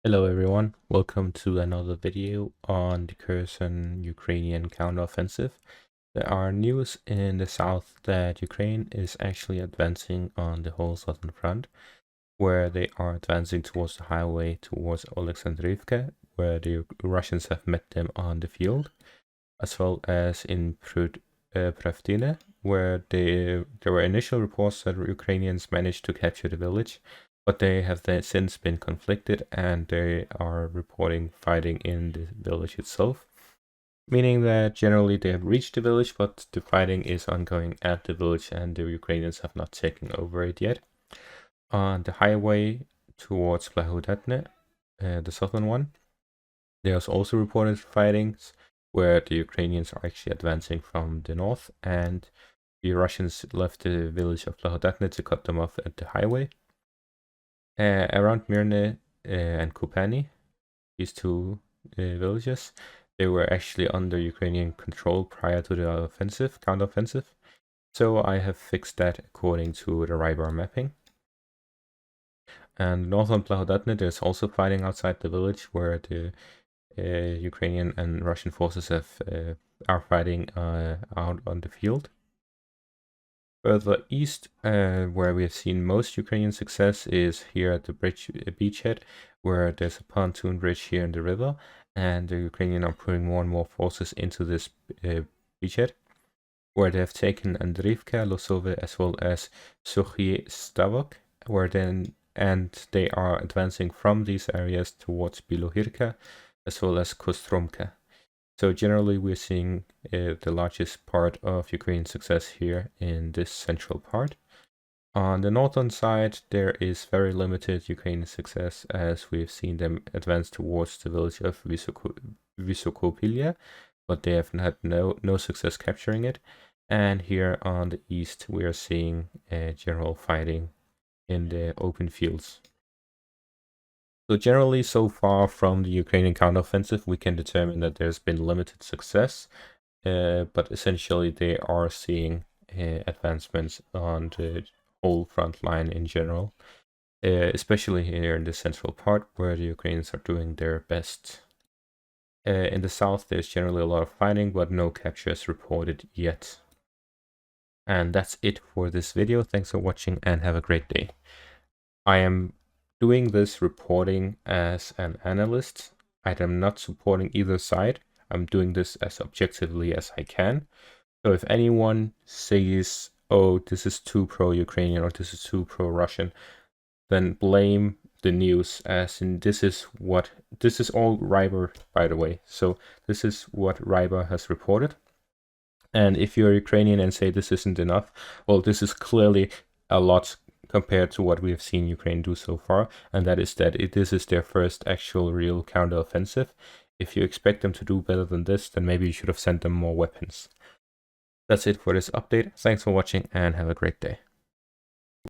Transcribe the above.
Hello everyone, welcome to another video on the Kherson Ukrainian counteroffensive. There are news in the south that Ukraine is actually advancing on the whole southern front, where they are advancing towards the highway towards Alexandrivka, where the Russians have met them on the field, as well as in Pravdina, where there were initial reports that Ukrainians managed to capture the village, but they have then since been conflicted and they are reporting fighting in the village itself, meaning that generally they have reached the village, but the fighting is ongoing at the village and the Ukrainians have not taken over it yet. On the highway towards Blahodatne, the southern one, there's also reported fightings where the Ukrainians are actually advancing from the north and the Russians left the village of Blahodatne to cut them off at the highway. Around Mirne and Kupani, these two villages, they were actually under Ukrainian control prior to the counteroffensive. So I have fixed that according to the Rybar mapping. And northern Blahodatne, there's also fighting outside the village where the Ukrainian and Russian forces are fighting out on the field. Further east, where we have seen most Ukrainian success, is here at the beachhead, where there's a pontoon bridge here in the river, and the Ukrainians are putting more and more forces into this beachhead, where they have taken Andrivka, Losove, as well as Sukhye Stavok, and they are advancing from these areas towards Bilohirka, as well as Kostromka. So generally we're seeing the largest part of Ukrainian success here in this central part. On the northern side, there is very limited Ukrainian success as we've seen them advance towards the village of Vysokopilia, but they have had no success capturing it. And here on the east, we are seeing general fighting in the open fields. So generally, so far from the Ukrainian counteroffensive, we can determine that there's been limited success, but essentially they are seeing advancements on the whole front line in general, especially here in the central part where the Ukrainians are doing their best. In the south, there's generally a lot of fighting, but no captures reported yet. And that's it for this video. Thanks for watching and have a great day. I am doing this reporting as an analyst. I am not supporting either side. I'm doing this as objectively as I can. So if anyone says, oh, this is too pro-Ukrainian or this is too pro-Russian, then blame the news as in this is all Rybar, by the way. So this is what Rybar has reported. And if you're Ukrainian and say this isn't enough, well, this is clearly a lot compared to what we have seen Ukraine do so far, and that is that this is their first actual real counteroffensive. If you expect them to do better than this, then maybe you should have sent them more weapons. That's it for this update. Thanks for watching and have a great day.